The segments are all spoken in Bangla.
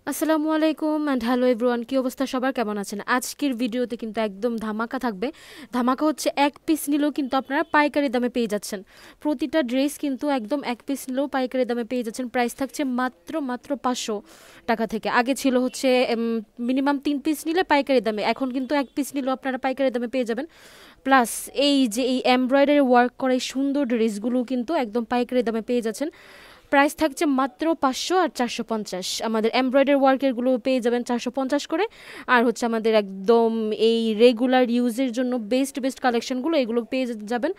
আসসালামু আলাইকুম অ্যান্ড হ্যালো এভরিওয়ান, কি অবস্থা সবার, কেমন আছেন? আজকের ভিডিওতে কিন্তু একদম ধামাকা থাকবে। ধামাকা হচ্ছে এক পিস নিলেও কিন্তু আপনারা পাইকারি দামে পেয়ে যাচ্ছেন। প্রতিটা ড্রেস কিন্তু একদম এক পিস নিলেও পাইকারি দামে পেয়ে যাচ্ছেন। প্রাইস থাকছে মাত্র 500 টাকা থেকে। আগে ছিল হচ্ছে মিনিমাম 3 পিস নিলে পাইকারি দামে, এখন কিন্তু এক পিস নিলেও আপনারা পাইকারি দামে পেয়ে যাবেন। প্লাস এই যে এই এমব্রয়ডারি ওয়ার্ক করা এই সুন্দর ড্রেসগুলো কিন্তু একদম পাইকারি দামে পেয়ে যাচ্ছেন। প্রাইস থাকছে মাত্র 500 আর 450। আমাদের এমব্রয়ডারি ওয়ার্কেরগুলো পেয়ে যাবেন 450 করে। আর হচ্ছে আমাদের একদম এই রেগুলার ইউজের জন্য বেস্ট বেস্ট কালেকশনগুলো এগুলো পেয়ে যাবেন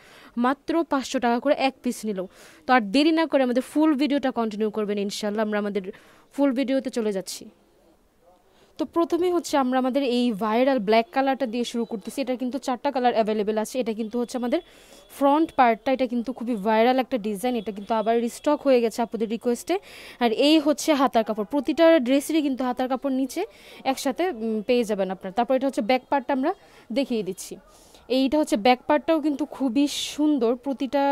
মাত্র 500 টাকা করে এক পিস নিলেও। তো আর দেরি না করে আমাদের ফুল ভিডিওটা কন্টিনিউ করবেন ইনশাল্লাহ। আমরা আমাদের ফুল ভিডিওতে চলে যাচ্ছি। তো প্রথমে হচ্ছে আমরা আমাদের এই ভাইরাল ব্ল্যাক কালারটা দিয়ে শুরু করতেছি। এটা কিন্তু 4টা কালার অ্যাভেলেবেল আছে। এটা কিন্তু হচ্ছে আমাদের ফ্রন্ট পার্টটা, এটা কিন্তু খুবই ভাইরাল একটা ডিজাইন। এটা কিন্তু আবার রিস্টক হয়ে গেছে আপনাদের রিকোয়েস্টে। আর এই হচ্ছে হাতার কাপড়, প্রতিটা ড্রেসেরই কিন্তু হাতার কাপড় নিচে একসাথে পেয়ে যাবেন আপনার। তারপর এটা হচ্ছে ব্যাক পার্টটা আমরা দেখিয়ে দিচ্ছি। এইটা হচ্ছে ব্যাক পার্টটাও কিন্তু খুবই সুন্দর। প্রতিটা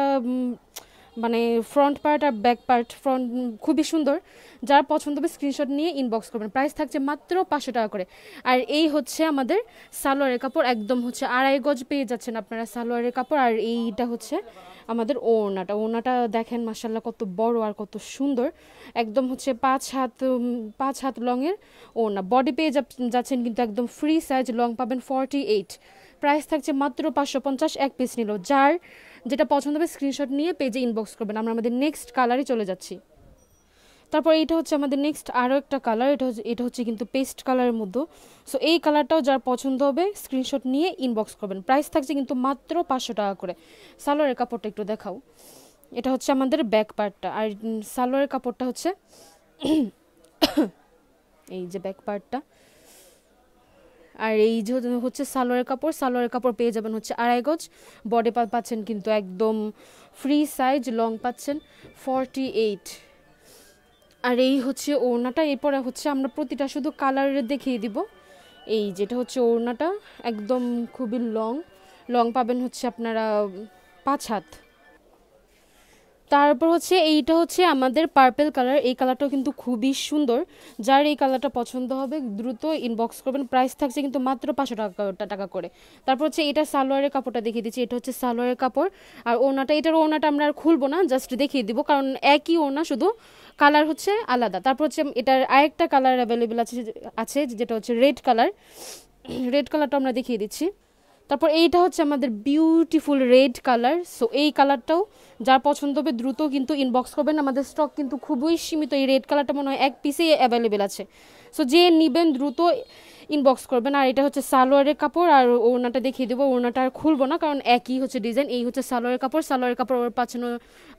মানে ফ্রন্ট পার্ট আর ব্যাক পার্ট খুবই সুন্দর। যার পছন্দ হবে স্ক্রিনশট নিয়ে ইনবক্স করবেন। প্রাইস থাকছে মাত্র 500 টাকা করে। আর এই হচ্ছে আমাদের সালোয়ারের কাপড়, একদম হচ্ছে 2.5 গজ পেয়ে যাচ্ছেন আপনারা সালোয়ারের কাপড়। আর এইটা হচ্ছে আমাদের ওড়নাটা দেখেন মাশাল্লাহ কত বড় আর কত সুন্দর। একদম হচ্ছে 5 হাত লংয়ের ওড়না। বডি পেয়ে যাচ্ছেন কিন্তু একদম ফ্রি সাইজ, লং পাবেন 48। প্রাইস থাকছে মাত্র 550 এক পিস নিল। যার যেটা পছন্দ হবে স্ক্রিনশট নিয়ে পেজে ইনবক্স করবেন। আমরা আমাদের নেক্সট কালারে চলে যাচ্ছি। তারপর এইটা হচ্ছে আমাদের নেক্সট আরও একটা কালার। এটা হচ্ছে কিন্তু পেস্ট কালারের মধ্যে। সো এই কালারটাও যার পছন্দ হবে স্ক্রিনশট নিয়ে ইনবক্স করবেন। প্রাইস থাকছে কিন্তু মাত্র 500 টাকা করে। সালোয়ারের কাপড়টা একটু দেখাও। এটা হচ্ছে আমাদের ব্যাক পার্টটা। আর সালোয়ারের কাপড়টা হচ্ছে এই যে ব্যাক পার্টটা। আর এই যে হচ্ছে সালোয়ারের কাপড় পেয়ে যাবেন হচ্ছে 2.5 গজ। বডি পাচ্ছেন কিন্তু একদম ফ্রি সাইজ, লং পাচ্ছেন 48। আর এই হচ্ছে ওড়নাটা। এরপরে হচ্ছে আমরা প্রতিটা শুধু কালারের দেখিয়ে দিব। এই যেটা হচ্ছে ওড়নাটা, একদম খুবই লং পাবেন হচ্ছে আপনারা 5 হাত। তারপর হচ্ছে এইটা হচ্ছে আমাদের পার্পেল কালার। এই কালারটাও কিন্তু খুবই সুন্দর। যার এই কালারটা পছন্দ হবে দ্রুত ইনবক্স করবেন। প্রাইস থাকছে কিন্তু মাত্র 500 টাকা করে। তারপর হচ্ছে এটা সালোয়ারের কাপড়টা দেখিয়ে দিচ্ছি। এটা হচ্ছে সালোয়ারের কাপড়। আর এটার ওড়নাটা আমরা আর খুলবো না, জাস্ট দেখিয়ে দিব, কারণ একই ওড়না, শুধু কালার হচ্ছে আলাদা। তারপর হচ্ছে এটার আরেকটা কালার অ্যাভেলেবেল আছে যেটা হচ্ছে রেড কালার। রেড কালারটা আমরা দেখিয়ে দিচ্ছি। তারপর এইটা হচ্ছে আমাদের বিউটিফুল রেড কালার। সো এই কালারটাও যার পছন্দ হবে দ্রুত কিন্তু ইনবক্স করবেন। আমাদের স্টক কিন্তু খুবই সীমিত। এই রেড কালারটা মনে হয় এক পিসেই অ্যাভেলেবেল আছে। সো যে নেবেন দ্রুত ইনবক্স করবেন। আর এটা হচ্ছে সালোয়ারের কাপড়। আর ওড়নাটা দেখিয়ে দেবো। ওড়নাটা আর খুলবো না, কারণ একই হচ্ছে ডিজাইন। এই হচ্ছে সালোয়ারের কাপড়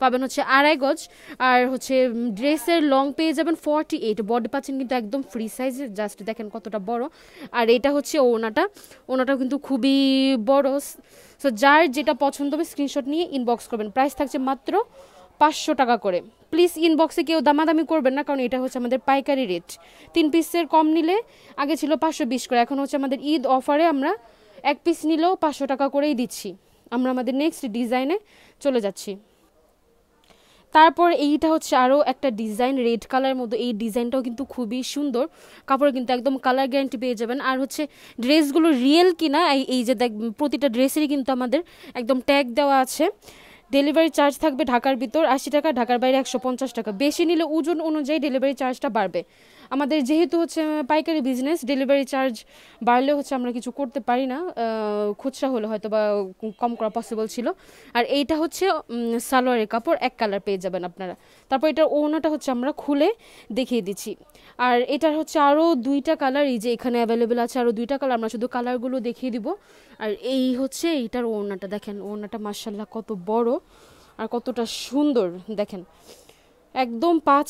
পাবেন হচ্ছে 2.5 গজ। আর হচ্ছে ড্রেসের লং পেয়ে যাবেন 48। বডি পাচ্ছেন কিন্তু একদম ফ্রি সাইজ, জাস্ট দেখেন কতটা বড়। আর এটা হচ্ছে ওড়নাটাও কিন্তু খুবই বড়। সো যার যেটা পছন্দ হবে স্ক্রিনশট নিয়ে ইনবক্স করবেন। প্রাইস থাকছে মাত্র 500 টাকা করে। প্লিজ ইনবক্সে কেউ দামাদামি করবেন না, কারণ এটা হচ্ছে আমাদের পাইকারি রেট। 3 পিসের কম নিলে আগে ছিল 520 করে, এখন হচ্ছে আমাদের ঈদ অফারে আমরা এক পিস নিলেও 500 টাকা করেই দিচ্ছি। আমরা আমাদের নেক্সট ডিজাইনে চলে যাচ্ছি। তারপর এইটা হচ্ছে আরও একটা ডিজাইন রেড কালারের মধ্যে। এই ডিজাইনটাও কিন্তু খুবই সুন্দর। কাপড় কিন্তু একদম কালার গ্যারান্টি পেয়ে যাবেন। আর হচ্ছে ড্রেসগুলো রিয়েল কিনা এই যে প্রতিটা ড্রেসেরই কিন্তু আমাদের একদম ট্যাগ দেওয়া আছে। ডেলিভারি চার্জ থাকবে ঢাকার ভিতর 80 টাকা, ঢাকার বাইরে 150 টাকা। বেশি নিলে ওজন অনুযায়ী ডেলিভারি চার্জটা বাড়বে। আমাদের যেহেতু হচ্ছে পাইকারি বিজনেস, ডেলিভারি চার্জ বাড়লে হচ্ছে আমরা কিছু করতে পারি না। খুচরা হলে হয়তো বা কম করা পসিবল ছিল। আর এইটা হচ্ছে সালোয়ারের কাপড়, এক কালার পেয়ে যাবেন আপনারা। তারপর এটার ওড়নাটা হচ্ছে আমরা খুলে দেখিয়ে দিচ্ছি। আর এটার হচ্ছে আরও 2টা কালার, এই যে এখানে অ্যাভেলেবেল আছে আরও 2টা কালার। আমরা শুধু কালারগুলো দেখিয়ে দিব। আর এই হচ্ছে এইটার ওড়নাটা, দেখেন ওড়নাটা মাশাল্লাহ কত বড় আর কতটা সুন্দর। দেখেন একদম 5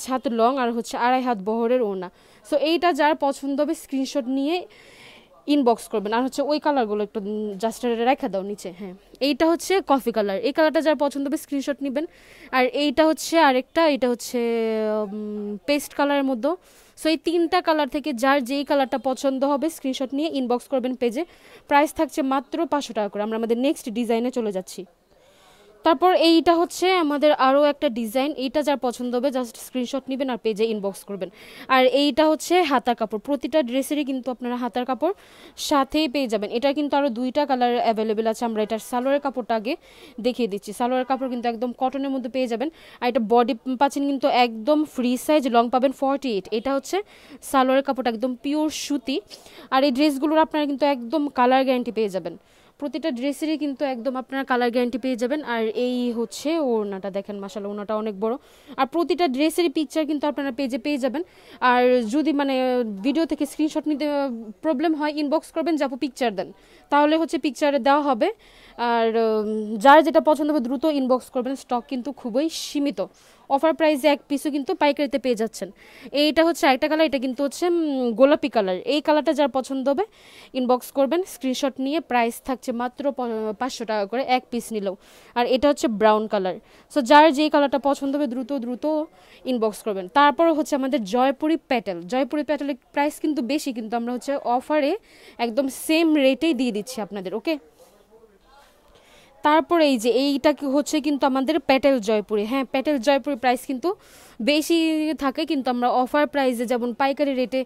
হাত লং আর হচ্ছে 2.5 হাত বহরের ওড়না। সো এইটা যার পছন্দ হবে স্ক্রিনশট নিয়ে ইনবক্স করবেন। আর হচ্ছে ওই কালারগুলো একটু জাস্ট রেখে দাও নিচে। হ্যাঁ, এইটা হচ্ছে কফি কালার। এই কালারটা যার পছন্দ হবে স্ক্রিনশট নেবেন। আর এইটা হচ্ছে আরেকটা, এটা হচ্ছে পেস্ট কালারের মধ্যে। সো এই 3টা কালার থেকে যার যেই কালারটা পছন্দ হবে স্ক্রিনশট নিয়ে ইনবক্স করবেন পেজে। প্রাইস থাকছে মাত্র 500 টাকা করে। আমরা আমাদের নেক্সট ডিজাইনে চলে যাচ্ছি। তারপর এইটা হচ্ছে আমাদের আরও একটা ডিজাইন, এইটা যার পছন্দ হবে জাস্ট স্ক্রিনশট নেবেন আর পেজে ইনবক্স করবেন। আর এইটা হচ্ছে হাতার কাপড়, প্রতিটা ড্রেসেরই কিন্তু আপনারা হাতার কাপড় সাথেই পেয়ে যাবেন। এটা কিন্তু আরও দুইটা কালার অ্যাভেলেবেল আছে। আমরা এটার সালোয়ারের কাপড়টা আগে দেখিয়ে দিচ্ছি। সালোয়ারের কাপড় কিন্তু একদম কটনের মধ্যে পেয়ে যাবেন। আর এটা বডি পাচ্ছেন কিন্তু একদম ফ্রি সাইজ, লং পাবেন 48। এটা হচ্ছে সালোয়ারের কাপড়টা একদম পিওর সুতি। আর এই ড্রেসগুলোর আপনারা কিন্তু একদম কালার গ্যারান্টি পেয়ে যাবেন, প্রতিটা ড্রেসেরই কিন্তু একদম আপনারা কালার গ্যারান্টি পেয়ে যাবেন। আর এই হচ্ছে ওড়নাটা, দেখেন মাশাআল্লাহ ওড়নাটা অনেক বড়। আর প্রতিটা ড্রেসেরই পিকচার কিন্তু আপনারা পেজে পেয়ে যাবেন। আর যদি মানে ভিডিও থেকে স্ক্রিনশট নিতে প্রবলেম হয়, ইনবক্স করবেন, যাবো পিকচার দেন, তাহলে হচ্ছে পিকচারে দেওয়া হবে। আর যার যেটা পছন্দ হবে দ্রুত ইনবক্স করবেন, স্টক কিন্তু খুবই সীমিত। অফার প্রাইসে এক পিসও কিন্তু পাইকারিতে পেয়ে যাচ্ছেন। এইটা হচ্ছে আরেকটা কালার, এটা কিন্তু হচ্ছে গোলাপি কালার। এই কালারটা যার পছন্দ হবে ইনবক্স করবেন, স্ক্রিনশট নিয়ে। প্রাইস থাকছে মাত্র 500 টাকা করে এক পিস নিলেও। আর এটা হচ্ছে ব্রাউন কালার। সো যার যেই কালারটা পছন্দ হবে দ্রুত দ্রুত ইনবক্স করবেন। তারপর হচ্ছে আমাদের জয়পুরি প্যাটেল। জয়পুরি প্যাটেলের প্রাইস কিন্তু বেশি, কিন্তু আমরা হচ্ছে অফারে একদম সেম রেটেই দিয়ে দিচ্ছি আপনাদের, ওকে। তারপরে এই যে এইটা হচ্ছে কিন্তু আমাদের প্যাটেল জয়পুরি। হ্যাঁ, প্যাটেল জয়পুরি প্রাইস কিন্তু বেশি থাকে, কিন্তু আমরা অফার প্রাইসে যেমন পাইকারি রেটে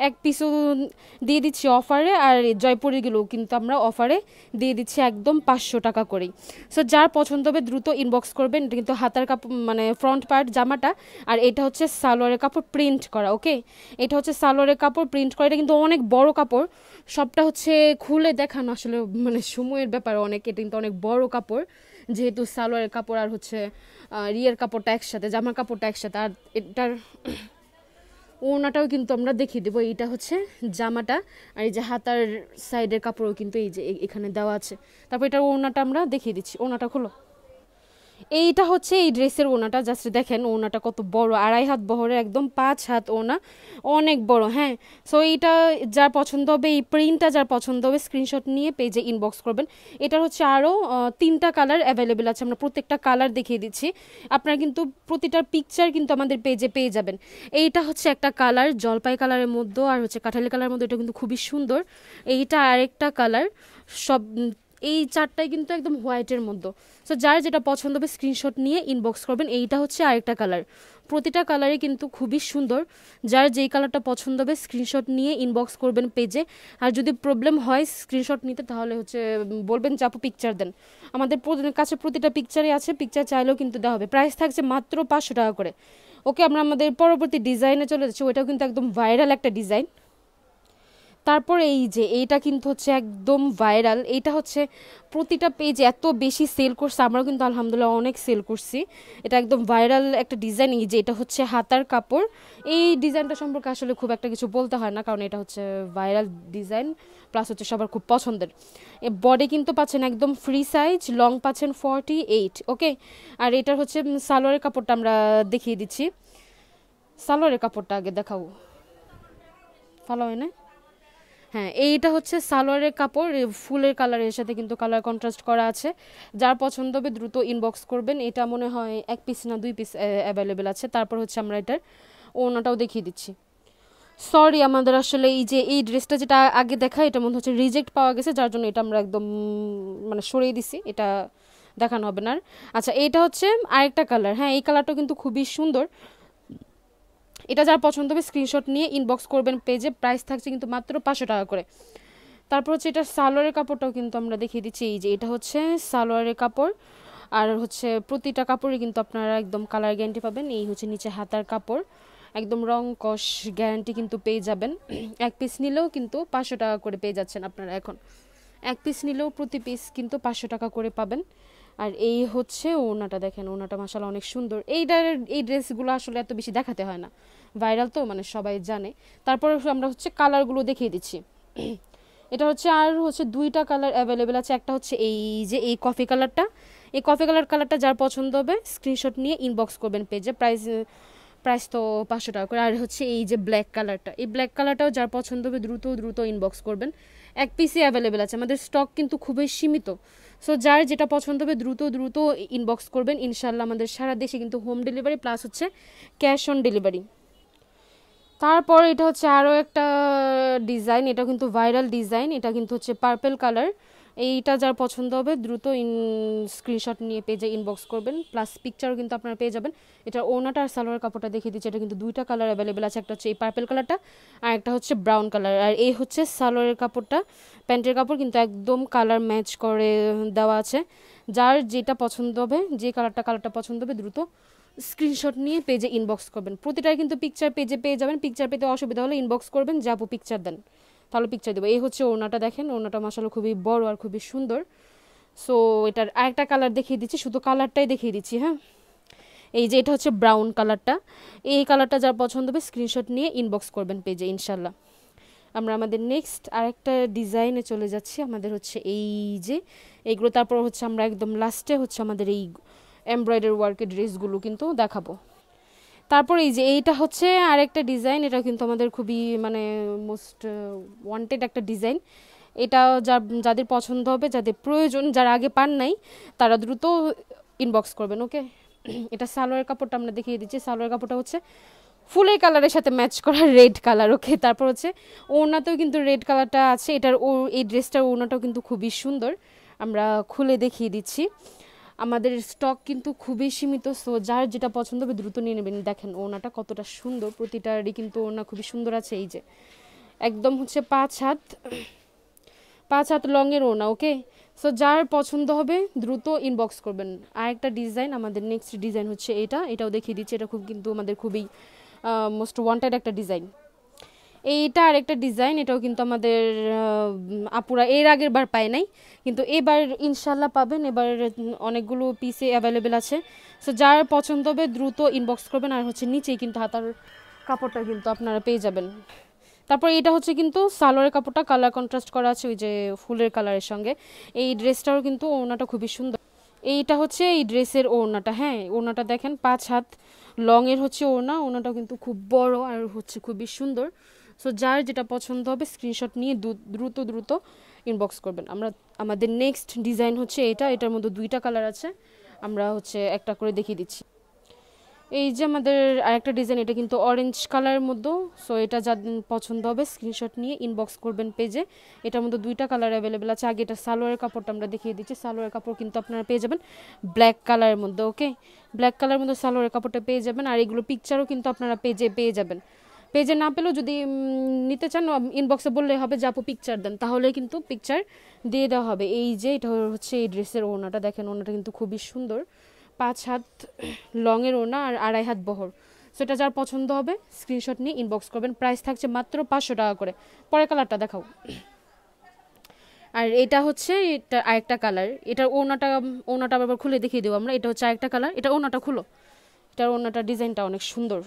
এক পিসও দিয়ে দিচ্ছি অফারে, আর জয়পুরিগুলো কিন্তু আমরা অফারে দিয়ে দিচ্ছি একদম 500 টাকা করেই। সো যার পছন্দ হবে দ্রুত ইনবক্স করবেন। এটা কিন্তু হাতার কাপড় মানে ফ্রন্ট পার্ট জামাটা, আর এটা হচ্ছে সালোয়ারের কাপড় প্রিন্ট করা, ওকে। এটা হচ্ছে সালোয়ারের কাপড় প্রিন্ট করা, এটা কিন্তু অনেক বড় কাপড়। সবটা হচ্ছে খুলে দেখানো আসলে মানে সময়ের ব্যাপার অনেক, এটা কিন্তু অনেক বড় কাপড়, যেহেতু সালোয়ারের কাপড় আর হচ্ছে রিয়ের কাপড়টা একসাথে, জামার কাপড়টা একসাথে। আর এটার ওড়নাটাও কিন্তু আমরা দেখিয়ে দেবো। এইটা হচ্ছে জামাটা, আর এই যে হাতার সাইডের কাপড়ও কিন্তু এই যে এখানে দেওয়া আছে। তারপর এটার ওড়নাটা আমরা দেখিয়ে দিচ্ছি। ওড়নাটা খোলো। এইটা হচ্ছে এই ড্রেসের ওড়নাটা, জাস্ট দেখেন ওড়নাটা কত বড়, 2.5 হাত বহরের, একদম 5 হাত ওড়না, অনেক বড়। হ্যাঁ, সো এইটা যার পছন্দ হবে, এই প্রিন্টটা যার পছন্দ হবে স্ক্রিনশট নিয়ে পেজে ইনবক্স করবেন। এটার হচ্ছে আরও 3টা কালার অ্যাভেলেবেল আছে, আমরা প্রত্যেকটা কালার দেখিয়ে দিচ্ছি। আপনারা কিন্তু প্রতিটার পিকচার কিন্তু আমাদের পেজে পেয়ে যাবেন। এইটা হচ্ছে একটা কালার জলপাই কালারের মধ্যে, আর হচ্ছে কাঁঠালি কালারের মধ্যে, এটা কিন্তু খুবই সুন্দর। এইটা আরেকটা কালার, সব এই চারটাই কিন্তু একদম হোয়াইটের মধ্যে। সো যার যেটা পছন্দ হবে স্ক্রিনশট নিয়ে ইনবক্স করবেন। এইটা হচ্ছে আরেকটা কালার, প্রতিটা কালারই কিন্তু খুবই সুন্দর। যার যেই কালারটা পছন্দ হবে স্ক্রিনশট নিয়ে ইনবক্স করবেন পেজে। আর যদি প্রবলেম হয় স্ক্রিনশট নিতে, তাহলে হচ্ছে বলবেন যে আপু পিকচার দেন। আমাদের কাছে প্রতিটা পিকচারই আছে, পিকচার চাইলেও কিন্তু দেওয়া হবে। প্রাইস থাকছে মাত্র 500 টাকা করে, ওকে। আমরা আমাদের পরবর্তী ডিজাইনে চলে যাচ্ছি, ওইটাও কিন্তু একদম ভাইরাল একটা ডিজাইন। তারপর এই যে এইটা কিন্তু হচ্ছে একদম ভাইরাল, এইটা হচ্ছে প্রতিটা পেজ এত বেশি সেল করছে, আমরাও কিন্তু আলহামদুলিল্লাহ অনেক সেল করছি। এটা একদম ভাইরাল একটা ডিজাইন। এই যে এটা হচ্ছে হাতার কাপড়। এই ডিজাইনটা সম্পর্কে আসলে খুব একটা কিছু বলতে হয় না, কারণ এটা হচ্ছে ভাইরাল ডিজাইন, প্লাস হচ্ছে সবার খুব পছন্দের। বডি কিন্তু পাচ্ছেন একদম ফ্রি সাইজ, লং পাচ্ছেন 48, ওকে। আর এটার হচ্ছে সালোয়ারের কাপড়টা আমরা দেখিয়ে দিচ্ছি। সালোয়ারের কাপড়টা আগে দেখাবো, ভালো হয় না? হ্যাঁ, এইটা হচ্ছে সালোয়ারের কাপড়, ফুলের কালারের সাথে কিন্তু কালার কন্ট্রাস্ট করা আছে। যার পছন্দ হবে দ্রুত ইনবক্স করবেন। এটা মনে হয় এক পিস না 2 পিস অ্যাভেলেবেল আছে। তারপর হচ্ছে আমরা এটার ওড়নাটাও দেখিয়ে দিচ্ছি। সরি, আমাদের আসলে এই যে এই ড্রেসটা যেটা আগে দেখা, এটা মনে হচ্ছে রিজেক্ট পাওয়া গেছে, যার জন্য এটা আমরা একদম মানে সরিয়ে দিছি, এটা দেখানো হবে না। আচ্ছা, এইটা হচ্ছে আরেকটা কালার। হ্যাঁ, এই কালারটাও কিন্তু খুবই সুন্দর। এটা যার পছন্দ হবে স্ক্রিনশট নিয়ে ইনবক্স করবেন পেজে। প্রাইস থাকছে কিন্তু মাত্র 500 টাকা করে। তারপর হচ্ছে এটা সালোয়ারের কাপড়টাও কিন্তু আমরা দেখিয়ে দিচ্ছি। এই যে এটা হচ্ছে সালোয়ারের কাপড়, আর হচ্ছে প্রতিটা কাপড়ে কিন্তু আপনারা একদম কালার গ্যারান্টি পাবেন। এই হচ্ছে নিচে হাতার কাপড়, একদম রং কস গ্যারান্টি কিন্তু পেয়ে যাবেন। এক পিস নিলেও কিন্তু 500 টাকা করে পেয়ে যাচ্ছেন আপনারা এখন। এক পিস নিলেও প্রতি পিস কিন্তু 500 টাকা করে পাবেন। আর এই হচ্ছে ওড়নাটা, দেখেন ওড়নাটা মাশাআল্লাহ অনেক সুন্দর। এই ড্রেসগুলো আসলে এত বেশি দেখাতে হয় না, ভাইরাল তো মানে সবাই জানে। তারপর আমরা হচ্ছে কালারগুলো দেখিয়ে দিচ্ছি। এটা হচ্ছে আর হচ্ছে 2টা কালার অ্যাভেলেবেল আছে। একটা হচ্ছে এই যে এই কফি কালারটা, এই কফি কালারটা যার পছন্দ হবে স্ক্রিনশট নিয়ে ইনবক্স করবেন পেজে। প্রাইস তো 500 টাকা করে। আর হচ্ছে এই যে ব্ল্যাক কালারটা, এই ব্ল্যাক কালারটাও যার পছন্দ হবে দ্রুত দ্রুত ইনবক্স করবেন। এক পিসই অ্যাভেলেবেল আছে, আমাদের স্টক কিন্তু খুবই সীমিত। সো যার যেটা পছন্দ হবে দ্রুত দ্রুত ইনবক্স করবেন। ইনশাল্লাহ আমাদের সারা দেশে কিন্তু হোম ডেলিভারি প্লাস হচ্ছে ক্যাশ অন ডেলিভারি। তারপর এটা হচ্ছে আরও একটা ডিজাইন, এটা কিন্তু ভাইরাল ডিজাইন। এটা কিন্তু হচ্ছে পার্পেল কালার, এইটা যার পছন্দ হবে দ্রুত স্ক্রিনশট নিয়ে পেজে ইনবক্স করবেন, প্লাস পিকচারও কিন্তু আপনারা পেয়ে যাবেন। এটা ওনাটা আর সালোয়ার কাপড়টা দেখিয়ে দিচ্ছি, এটা কিন্তু দুইটা কালার অ্যাভেলেবেল আছে, একটা হচ্ছে এই পার্পেল কালারটা আর একটা হচ্ছে ব্রাউন কালার। আর এই হচ্ছে সালোয়ারের কাপড়টা, প্যান্টের কাপড় কিন্তু একদম কালার ম্যাচ করে দেওয়া আছে। যার যেটা পছন্দ হবে, যে কালারটা পছন্দ হবে দ্রুত স্ক্রিনশট নিয়ে পেজে ইনবক্স করবেন। প্রতিটাই কিন্তু পিকচার পেজে পেয়ে যাবেন, পিকচার পেতে অসুবিধা হলে ইনবক্স করবেন যে আপু পিকচার দেন, তাহলে পিকচার দেবো। এই হচ্ছে ওড়নাটা, দেখেন ওড়নাটা মাশাআল্লাহ খুবই বড় আর খুবই সুন্দর। সো এটার আরেকটা কালার দেখিয়ে দিচ্ছি, শুধু কালারটাই দেখিয়ে দিচ্ছি। হ্যাঁ, এই যে এটা হচ্ছে ব্রাউন কালারটা, এই কালারটা যার পছন্দ হবে স্ক্রিনশট নিয়ে ইনবক্স করবেন পেজে ইনশাল্লাহ। আমরা আমাদের নেক্সট আরেকটা ডিজাইনে চলে যাচ্ছি। আমাদের হচ্ছে এই যে এইগুলো, তারপর হচ্ছে আমরা একদম লাস্টে হচ্ছে আমাদের এই এমব্রয়ডারি ওয়ার্কের ড্রেসগুলো কিন্তু দেখাবো। তারপর এই যে এইটা হচ্ছে আরেকটা ডিজাইন, এটা কিন্তু আমাদের খুবই মানে মোস্ট ওয়ান্টেড একটা ডিজাইন। এটা যাদের পছন্দ হবে, যাদের প্রয়োজন, যারা আগে পান নাই তারা দ্রুত ইনবক্স করবেন। ওকে, এটা সালোয়ার কাপড়টা আমরা দেখিয়ে দিচ্ছি। সালোয়ার কাপড়টা হচ্ছে ফুলের কালারের সাথে ম্যাচ করা রেড কালার। ওকে, তারপর হচ্ছে ওড়নাতেও কিন্তু রেড কালারটা আছে। এটার এই ড্রেসটার ওড়নাটাও কিন্তু খুবই সুন্দর, আমরা খুলে দেখিয়ে দিচ্ছি। আমাদের স্টক কিন্তু খুবই সীমিত, সো যার যেটা পছন্দ হবে দ্রুত নিয়ে নেবেন। দেখেন ওড়নাটা কতটা সুন্দর, প্রতিটারই কিন্তু ওড়না খুবই সুন্দর আছে। এই যে একদম হচ্ছে 5 হাত লংয়ের ওড়না। ওকে, সো যার পছন্দ হবে দ্রুত ইনবক্স করবেন। আর একটা ডিজাইন, আমাদের নেক্সট ডিজাইন হচ্ছে এটাও দেখিয়ে দিচ্ছি। এটা কিন্তু আমাদের খুবই মোস্ট ওয়ান্টেড একটা ডিজাইন। এইটা আরেকটা ডিজাইন, এটাও কিন্তু আমাদের আপুরা এর আগের বার পায় নাই, কিন্তু এবার ইনশাল্লাহ পাবেন। এবার অনেকগুলো পিসে অ্যাভেলেবেল আছে, সো যার পছন্দ হবে দ্রুত ইনবক্স করবেন। আর হচ্ছে নিচেই কিন্তু হাতার কাপড়টা কিন্তু আপনারা পেয়ে যাবেন। তারপর এটা হচ্ছে কিন্তু সালোয়ারের কাপড়টা কালার কন্ট্রাস্ট করা আছে ওই যে ফুলের কালারের সঙ্গে। এই ড্রেসটাও কিন্তু ওড়নাটা খুবই সুন্দর। এইটা হচ্ছে এই ড্রেসের ওড়নাটা। হ্যাঁ, ওড়নাটা দেখেন 5 হাত লংয়ের হচ্ছে ওড়নাটাও কিন্তু খুব বড় আর হচ্ছে খুবই সুন্দর। সো যার যেটা পছন্দ হবে স্ক্রিনশট নিয়ে দ্রুত ইনবক্স করবেন। আমাদের নেক্সট ডিজাইন হচ্ছে এটার মধ্যে দুইটা কালার আছে, আমরা হচ্ছে একটা করে দেখিয়ে দিচ্ছি। এই যে আমাদের আরেকটা ডিজাইন, এটা কিন্তু অরেঞ্জ কালারের মধ্যে। সো এটা যা পছন্দ হবে স্ক্রিনশট নিয়ে ইনবক্স করবেন পেজে। এটার মধ্যে দুইটা কালার অ্যাভেলেবেল আছে। আগে এটা সালোয়ারের কাপড়টা আমরা দেখিয়ে দিচ্ছি। সালোয়ারের কাপড় কিন্তু আপনারা পেয়ে যাবেন ব্ল্যাক কালারের মধ্যে। ওকে, ব্ল্যাক কালারের মধ্যে সালোয়ারের কাপড়টা পেয়ে যাবেন। আর এগুলো পিকচারও কিন্তু আপনারা পেজে পেয়ে যাবেন। পেজে না পেলেও যদি নিতে চান ইনবক্সে বললে হবে যে আপু পিকচার দেন, তাহলে কিন্তু পিকচার দিয়ে দেওয়া হবে। এই যে এটা হচ্ছে এই ড্রেসের ওড়নাটা, দেখেন ওড়নাটা কিন্তু খুবই সুন্দর, 5 হাত লংয়ের ওড়না আর 2.5 হাত বহর। সো এটা যার পছন্দ হবে স্ক্রিনশট নিয়ে ইনবক্স করবেন। প্রাইস থাকছে মাত্র 500 টাকা করে। পরের কালারটা দেখাও। আর এটা হচ্ছে এটা আরেকটা কালার, এটার ওড়নাটা আবার খুলে দেখিয়ে দেবো আমরা। এটা হচ্ছে আরেকটা কালার, এটা ওড়নাটা খুলো, এটার ওড়নাটা ডিজাইনটা অনেক সুন্দর।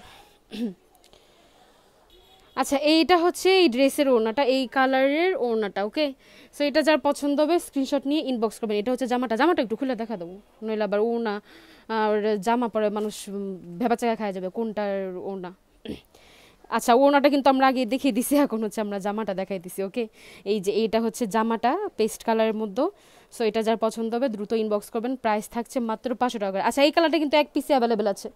আচ্ছা, এইটা হচ্ছে এই ড্রেসের ওড়নাটা, এই কালারের ওড়নাটা। ওকে, সো এটা যার পছন্দ হবে স্ক্রিনশট নিয়ে ইনবক্স করবেন। এটা হচ্ছে জামাটা একটু খুলে দেখা দেবো, নইলে আবার ওড়না আর জামা পরে মানুষ ভেবাচাকা খাওয়া যাবে কোনটার ওড়না। আচ্ছা, ওড়নাটা কিন্তু আমরা আগে দেখিয়ে দিছি, এখন হচ্ছে আমরা জামাটা দেখাই দিছি। ওকে, এই যে এইটা হচ্ছে জামাটা পেস্ট কালারের মধ্যে। সো এটা যার পছন্দ হবে দ্রুত ইনবক্স করবেন। প্রাইস থাকছে মাত্র 500 টাকা করে। আচ্ছা, এই কালারটা কিন্তু এক পিসে অ্যাভেলেবেল আছে,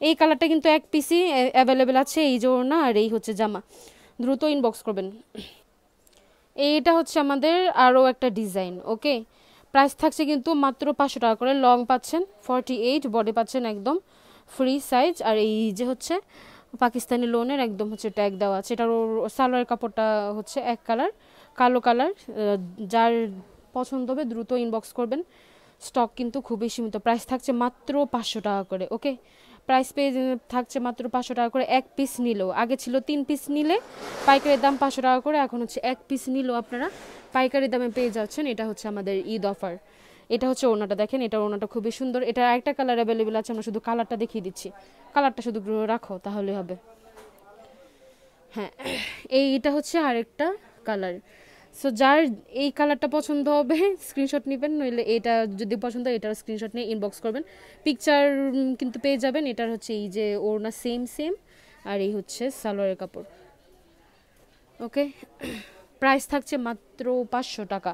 এই কালারটা কিন্তু এক পিসই অ্যাভেলেবেল আছে। এই যে ওড়না আর এই হচ্ছে জামা, দ্রুত ইনবক্স করবেন। এইটা হচ্ছে আমাদের আরও একটা ডিজাইন। ওকে, প্রাইস থাকছে কিন্তু মাত্র 500 টাকা করে। লং পাচ্ছেন 48, বডি পাচ্ছেন একদম ফ্রি সাইজ। আর এই যে হচ্ছে পাকিস্তানি লোনের একদম হচ্ছে ট্যাগ দেওয়া আছে। এটার সালোয়ার কাপড়টা হচ্ছে এক কালার, কালো কালার। যার পছন্দ হবে দ্রুত ইনবক্স করবেন। স্টক কিন্তু খুবই সীমিত, প্রাইস থাকছে মাত্র 500 টাকা করে। ওকে, প্রাইস পেয়ে থাকছে মাত্র 500 টাকা করে। এক পিস নিলেও, আগে ছিল 3 পিস নিলে পাইকারি দাম 500 টাকা করে, এখন হচ্ছে এক পিস নিলেও আপনারা পাইকারি দামে পেয়ে যাচ্ছেন। এটা হচ্ছে আমাদের ঈদ অফার। এটা হচ্ছে ওড়নাটা, দেখেন এটা ওড়নাটা খুবই সুন্দর। এটা একটা কালার অ্যাভেলেবেল আছে, আমরা শুধু কালারটা দেখিয়ে দিচ্ছি। কালারটা শুধু রাখো তাহলে হবে। হ্যাঁ, এইটা হচ্ছে আরেকটা কালার। সো যার এই কালারটা পছন্দ হবে স্ক্রিনশট নেবেন, নইলে এটা যদি পছন্দ হয় এটার স্ক্রিনশট নিয়ে ইনবক্স করবেন। পিকচার কিন্তু পেয়ে যাবেন। এটার হচ্ছে এই যে ওড়না সেম আর এই হচ্ছে সালোয়ারের কাপড়। ওকে, প্রাইস থাকছে মাত্র 500 টাকা।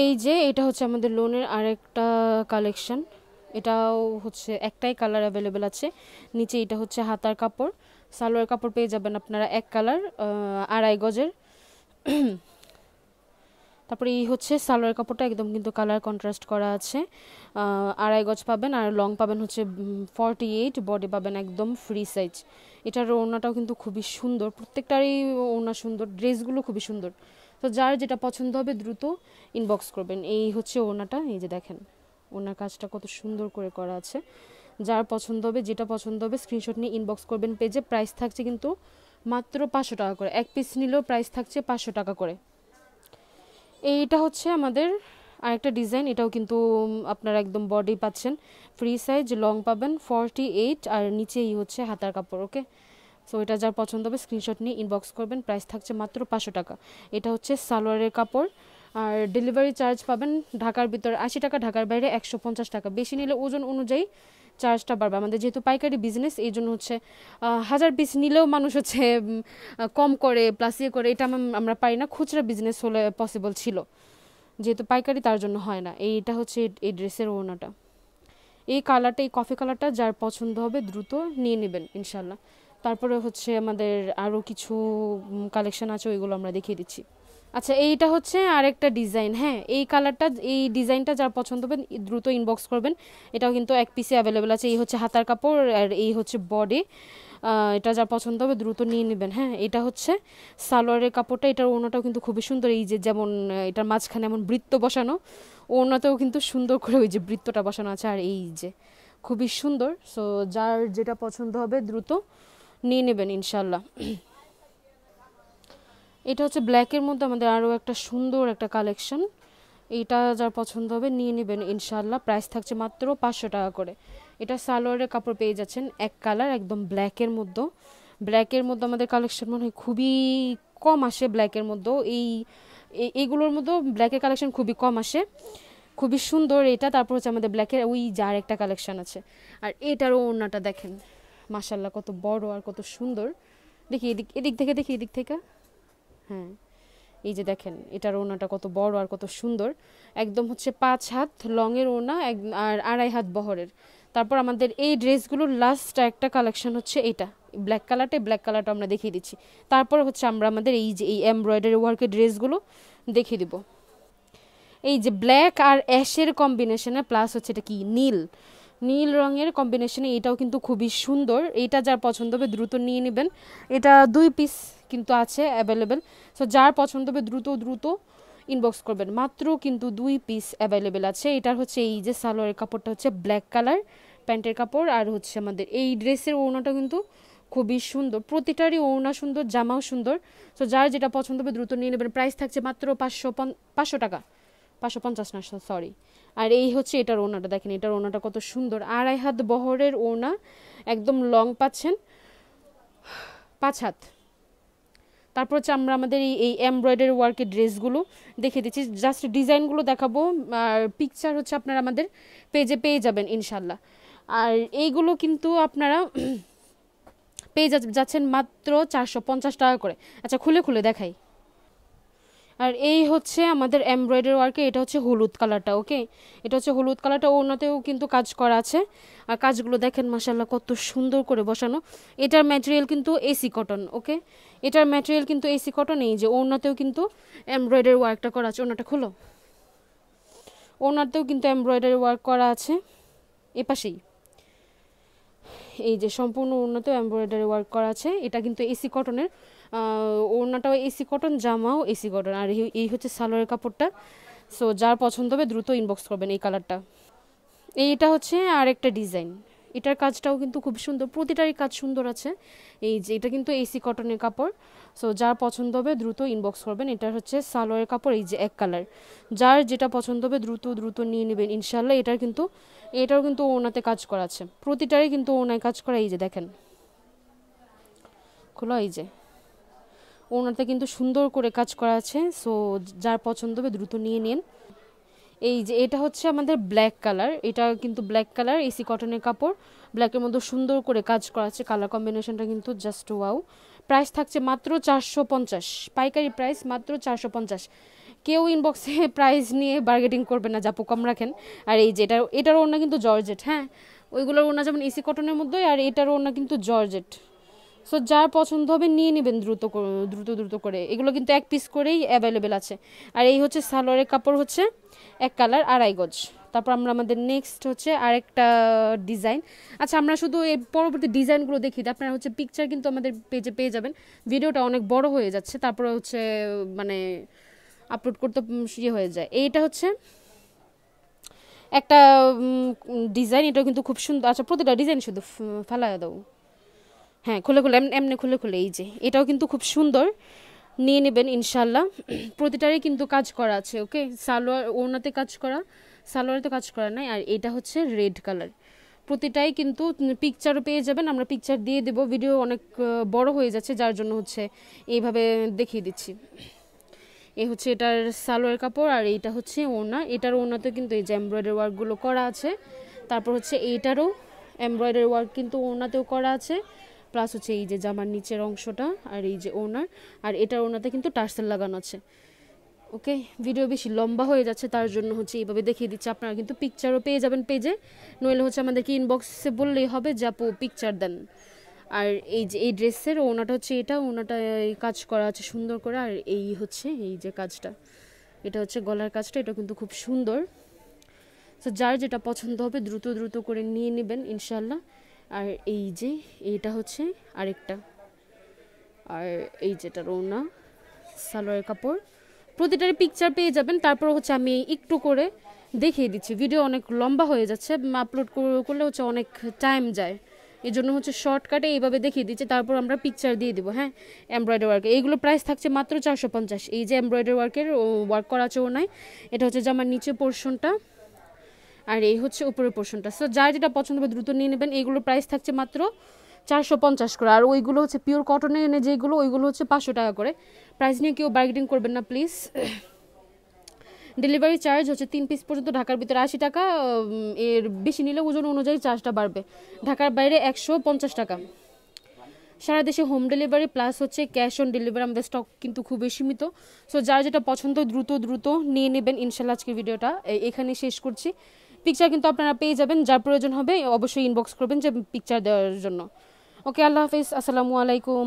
এই যে এটা হচ্ছে আমাদের লোনের আরেকটা কালেকশন। এটাও হচ্ছে একটাই কালার অ্যাভেলেবেল আছে। নিচে এটা হচ্ছে হাতার কাপড়, সালোয়ার কাপড় পেয়ে যাবেন আপনারা এক কালার 2.5 গজের। তারপরে এই হচ্ছে সালোয়ার কাপড়টা, একদম কিন্তু কালার কন্ট্রাস্ট করা আছে। 2.5 গজ পাবেন, আর লং পাবেন হচ্ছে 48, বডি পাবেন একদম ফ্রি সাইজ। এটার ওড়নাটাও কিন্তু খুবই সুন্দর, প্রত্যেকটারই ওড়না সুন্দর, ড্রেসগুলো খুবই সুন্দর। তো যার যেটা পছন্দ হবে দ্রুত ইনবক্স করবেন। এই হচ্ছে ওড়নাটা, এই যে দেখেন ওড়নার কাজটা কত সুন্দর করে করা আছে। যার পছন্দ হবে, যেটা পছন্দ হবে স্ক্রিনশট নিয়ে ইনবক্স করবেন পেজে। প্রাইস থাকছে কিন্তু মাত্র 500 টাকা করে, এক পিস নিলেও প্রাইস থাকছে 500 টাকা করে। এইটা হচ্ছে আমাদের আরেকটা ডিজাইন, এটাও কিন্তু আপনারা একদম বডি পাচ্ছেন ফ্রি সাইজ, লং পাবেন 48, আর নিচেই হচ্ছে হাতার কাপড়। ওকে, সো এটা যার পছন্দ হবে স্ক্রিনশট নিয়ে ইনবক্স করবেন। প্রাইস থাকছে মাত্র 500 টাকা। এটা হচ্ছে সালোয়ারের কাপড়, আর ডেলিভারি চার্জ পাবেন ঢাকার ভিতর 80 টাকা, ঢাকার বাইরে 150 টাকা। বেশি নিলে ওজন অনুযায়ী চার্জটা বাড়বে। আমাদের যেহেতু পাইকারি বিজনেস, এই জন্য হচ্ছে 1000 পিস নিলেও মানুষ হচ্ছে কম করে প্লাস ইয়ে করে, এটা আমরা পারি না। খুচরা বিজনেস হলে পসিবল ছিল, যেহেতু পাইকারি তার জন্য হয় না। এইটা হচ্ছে এই ড্রেসের ওড়নাটা, এই কালারটা, এই কফি কালারটা যার পছন্দ হবে দ্রুত নিয়ে নেবেন ইনশাল্লাহ। তারপরে হচ্ছে আমাদের আরও কিছু কালেকশন আছে, ওইগুলো আমরা দেখিয়ে দিচ্ছি। আচ্ছা, এইটা হচ্ছে আরেকটা ডিজাইন। হ্যাঁ, এই কালারটা, এই ডিজাইনটা যার পছন্দ হবে দ্রুত ইনবক্স করবেন। এটাও কিন্তু এক পিসে অ্যাভেলেবেল আছে। এই হচ্ছে হাতার কাপড়, আর এই হচ্ছে বডি। এটা যার পছন্দ হবে দ্রুত নিয়ে নেবেন। হ্যাঁ, এটা হচ্ছে সালোয়ারের কাপড়টা, এটার ওড়নাটাও কিন্তু খুবই সুন্দর। এই যে যেমন এটার মাঝখানে এমন বৃত্ত বসানো, ওড়নাতেও কিন্তু সুন্দর করে ওই যে বৃত্তটা বসানো আছে, আর এই যে খুবই সুন্দর। সো যার যেটা পছন্দ হবে দ্রুত নিয়ে নেবেন ইনশাল্লাহ। এটা হচ্ছে ব্ল্যাকের মধ্যে আমাদের আরও একটা সুন্দর একটা কালেকশন। এইটা যার পছন্দ হবে নিয়ে নেবেন ইনশাল্লাহ। প্রাইস থাকছে মাত্র 500 টাকা করে। এটা সালোয়ারের কাপড় পেয়ে যাচ্ছেন এক কালার, একদম ব্ল্যাকের মধ্যে। ব্ল্যাকের মধ্যে আমাদের কালেকশন মনে হয় খুবই কম আসে, ব্ল্যাকের মধ্যেও এইগুলোর মধ্যেও ব্ল্যাকের কালেকশন খুবই কম আসে। খুবই সুন্দর এটা। তারপর হচ্ছে আমাদের ব্ল্যাকের ওই যার একটা কালেকশন আছে। আর এটারও ওড়নাটা দেখেন মাশাল্লাহ কত বড় আর কত সুন্দর। দেখি এদিক থেকে, দেখি এদিক থেকে। হ্যাঁ, এই যে দেখেন এটার ওড়নাটা কত বড় আর কত সুন্দর। একদম হচ্ছে 5 হাত লংয়ের ওড়না, আর 2.5 হাত বহরের। তারপর আমাদের এই ড্রেসগুলোর লাস্ট একটা কালেকশন হচ্ছে এটা ব্ল্যাক কালারটা আমরা দেখিয়ে দিচ্ছি। তারপর হচ্ছে আমরা আমাদের এই যে এই এমব্রয়ডারি ওয়ার্কের ড্রেসগুলো দেখিয়ে দিব। এই যে ব্ল্যাক আর অ্যাশের কম্বিনেশনে, প্লাস হচ্ছে এটা কি নীল রঙের কম্বিনেশনে, এটাও কিন্তু খুবই সুন্দর। এইটা যার পছন্দ হবে দ্রুত নিয়ে নেবেন। এটা 2 পিস কিন্তু আছে অ্যাভেলেবেল। সো যার পছন্দ হবে দ্রুত ইনবক্স করবেন। মাত্র কিন্তু 2 পিস অ্যাভেলেবেল আছে। এটার হচ্ছে এই যে সালোয়ারের কাপড়টা হচ্ছে ব্ল্যাক কালার, প্যান্টের কাপড়, আর হচ্ছে আমাদের এই ড্রেসের ওড়নাটা কিন্তু খুবই সুন্দর। প্রতিটারই ওড়না সুন্দর, জামাও সুন্দর। সো যার যেটা পছন্দ হবে দ্রুত নিয়ে নেবেন। প্রাইস থাকছে মাত্র 500 টাকা, 550 না, সরি। আর এই হচ্ছে এটার ওড়নাটা, দেখেন এটার ওড়নাটা কত সুন্দর। 2.5 হাত বহরের ওড়না, একদম লং পাচ্ছেন 5 হাত। তারপর হচ্ছে আমরা আমাদের এই এমব্রয়ডারি ওয়ার্কের ড্রেসগুলো দেখে দিচ্ছি। জাস্ট ডিজাইনগুলো দেখাবো, আর পিকচার হচ্ছে আপনারা আমাদের পেজে পেয়ে যাবেন ইনশাল্লাহ। আর এইগুলো কিন্তু আপনারা পেয়ে যাচ্ছেন মাত্র 450 টাকা করে। আচ্ছা, খুলে দেখাই। আর এই হচ্ছে আমাদের এমব্রয়ডারি ওয়ার্কে, এটা হচ্ছে হলুদ কালারটা। ওকে, এটা হচ্ছে হলুদ কালারটা, ওড়নাতেও কিন্তু কাজ করা আছে। আর কাজগুলো দেখেন মাশাল্লাহ কত সুন্দর করে বসানো। এটার ম্যাটেরিয়াল কিন্তু এসি কটন। ওকে, এটার ম্যাটেরিয়াল কিন্তু এসি কটন। এই যে ওড়নাতেও কিন্তু এমব্রয়ডারি ওয়ার্কটা করা আছে। ওড়নাটা খুলো, ওড়নাতেও কিন্তু এমব্রয়ডারি ওয়ার্ক করা আছে এপাশেই। এই যে সম্পূর্ণ ওড়নাতেও এমব্রয়ডারি ওয়ার্ক করা আছে। এটা কিন্তু এসি কটনের, ওড়নাটাও এসি কটন, জামাও এসি কটন। আর এই হচ্ছে সালোয়ারের কাপড়টা। সো যার পছন্দ হবে দ্রুত ইনবক্স করবেন এই কালারটা। এইটা হচ্ছে আরেকটা ডিজাইন, এটার কাজটাও কিন্তু খুব সুন্দর, প্রতিটারই কাজ সুন্দর আছে। এই যে এটা কিন্তু এসি কটনের কাপড়। সো যার পছন্দ হবে দ্রুত ইনবক্স করবেন। এটার হচ্ছে সালোয়ারের কাপড়, এই যে এক কালার। যার যেটা পছন্দ হবে দ্রুত নিয়ে নেবেন ইনশাল্লাহ। এটাও কিন্তু ওড়নাতে কাজ করা আছে, প্রতিটারই কিন্তু ওড়নায় কাজ করা। এই যে দেখেন খোলা, এই যে ওড়নাতে কিন্তু সুন্দর করে কাজ করা আছে। সো যার পছন্দ হবে দ্রুত নিয়ে নিন। এই যে এটা হচ্ছে আমাদের ব্ল্যাক কালার, এটা কিন্তু ব্ল্যাক কালার, এসি কটনের কাপড়, ব্ল্যাকের মধ্যে সুন্দর করে কাজ করা আছে। কালার কম্বিনেশনটা কিন্তু জাস্ট ওয়াও। প্রাইস থাকছে মাত্র 450, পাইকারি প্রাইস মাত্র 450। কেউ ইনবক্সে প্রাইস নিয়ে বার্গেটিং করবে না, যাপু কম রাখেন। আর এই যে এটার ওড়না কিন্তু জর্জেট। হ্যাঁ, ওইগুলোর ওড়না যেমন এসি কটনের মধ্যে, আর এটার ওড়না কিন্তু জর্জেট। সো যার পছন্দ হবে নিয়ে নেবেন দ্রুত দ্রুত করে। এগুলো কিন্তু এক পিস করেই অ্যাভেলেবেল আছে। আর এই হচ্ছে সালোয়ারের কাপড় হচ্ছে এক কালার 2.5 গজ। তারপর আমরা আমাদের নেক্সট হচ্ছে আরেকটা ডিজাইন। আচ্ছা আমরা শুধু এই পরবর্তী ডিজাইনগুলো দেখি, আপনারা হচ্ছে পিকচার কিন্তু আমাদের পেজে পেয়ে যাবেন। ভিডিওটা অনেক বড় হয়ে যাচ্ছে, তারপরে হচ্ছে মানে আপলোড করতে ইয়ে হয়ে যায়। এইটা হচ্ছে একটা ডিজাইন, এটাও কিন্তু খুব সুন্দর। আচ্ছা প্রতিটা ডিজাইন শুধু ফালায় দাও, হ্যাঁ খুলে খুলে এমনি খুলে খুলে। এই যে এটাও কিন্তু খুব সুন্দর, নিয়ে নেবেন ইনশাল্লাহ। প্রতিটারই কিন্তু কাজ করা আছে, ওকে। সালোয়ার ওড়নাতে কাজ করা, সালোয়ারেতে কাজ করা নাই। আর এটা হচ্ছে রেড কালার। প্রতিটাই কিন্তু পিকচারও পেয়ে যাবেন, আমরা পিকচার দিয়ে দেবো। ভিডিও অনেক বড় হয়ে যাচ্ছে, যার জন্য হচ্ছে এইভাবে দেখিয়ে দিচ্ছি। এই হচ্ছে এটার সালোয়ার কাপড়, আর এইটা হচ্ছে ওড়না। এটার ওড়নাতে কিন্তু এই যে এমব্রয়ডারি ওয়ার্কগুলো করা আছে। তারপর হচ্ছে এইটারও এমব্রয়ডারি ওয়ার্ক কিন্তু ওড়নাতেও করা আছে, প্লাস হচ্ছে এই যে জামার নিচের অংশটা আর এই যে ওড়নার। আর এটার ওড়নাতে কিন্তু টার্সেল লাগানো আছে, ওকে। ভিডিও বেশি লম্বা হয়ে যাচ্ছে, তার জন্য হচ্ছে এইভাবে দেখিয়ে দিচ্ছি। আপনারা কিন্তু পিকচারও পেয়ে যাবেন পেজে, নইলে হচ্ছে আমাদেরকে ইনবক্সে বললেই হবে যে আপু পিকচার দেন। আর এই যে এই ড্রেসের ওড়নাটা হচ্ছে এটা, ওড়নাটা কাজ করা আছে সুন্দর করে। আর এই হচ্ছে এই যে কাজটা, এটা হচ্ছে গলার কাজটা, এটা কিন্তু খুব সুন্দর। তো যার যেটা পছন্দ হবে দ্রুত দ্রুত করে নিয়ে নেবেন ইনশাল্লাহ। আর এই যে এইটা হচ্ছে আরেকটা, আর এই যেটা ওড়না সালোয়ার কাপড়, প্রতিটারই পিকচার পেয়ে যাবেন। তারপর হচ্ছে আমি একটু করে দেখিয়ে দিচ্ছি, ভিডিও অনেক লম্বা হয়ে যাচ্ছে, আপলোড করলে হচ্ছে অনেক টাইম যায়, এই জন্য হচ্ছে শর্টকাটে এইভাবে দেখিয়ে দিচ্ছি। তারপর আমরা পিকচার দিয়ে দিব, হ্যাঁ। এমব্রয়ডারি ওয়ার্ক এইগুলো প্রাইস থাকছে মাত্র 450। এই যে এমব্রয়ডারি ওয়ার্কের ওয়ার্ক করা আছে ওড়নায়, এটা হচ্ছে জামার নিচে পোর্শনটা, আর এই হচ্ছে উপরের পোর্শনটা। সো যার যেটা পছন্দ হবে দ্রুত নিয়ে নেবেন। এইগুলো প্রাইস থাকছে মাত্র 450 করে। আর ওইগুলো হচ্ছে পিওর কটনের এনে যেগুলো, ওইগুলো হচ্ছে 500 টাকা করে। প্রাইস নিয়ে কেউ বার্গেনিং করবেন না প্লিজ। ডেলিভারি চার্জ হচ্ছে 3 পিস পর্যন্ত ঢাকার ভিতরে 80 টাকা, এর বেশি নিলে ওজন অনুযায়ী চার্জটা বাড়বে। ঢাকার বাইরে 150 টাকা। সারা দেশে হোম ডেলিভারি প্লাস হচ্ছে ক্যাশ অন ডেলিভারি। আমাদের স্টক কিন্তু খুবই সীমিত। সো যার যেটা পছন্দ দ্রুত দ্রুত নিয়ে নেবেন ইনশাল্লাহ। আজকের ভিডিওটা এখানে শেষ করছি। পিকচার কিন্তু আপনারা পেয়ে যাবেন, যার প্রয়োজন হবে অবশ্যই ইনবক্স করবেন যে পিকচার দেওয়ার জন্য। ওকে, আল্লাহ হাফিজ, আসসালামু আলাইকুম।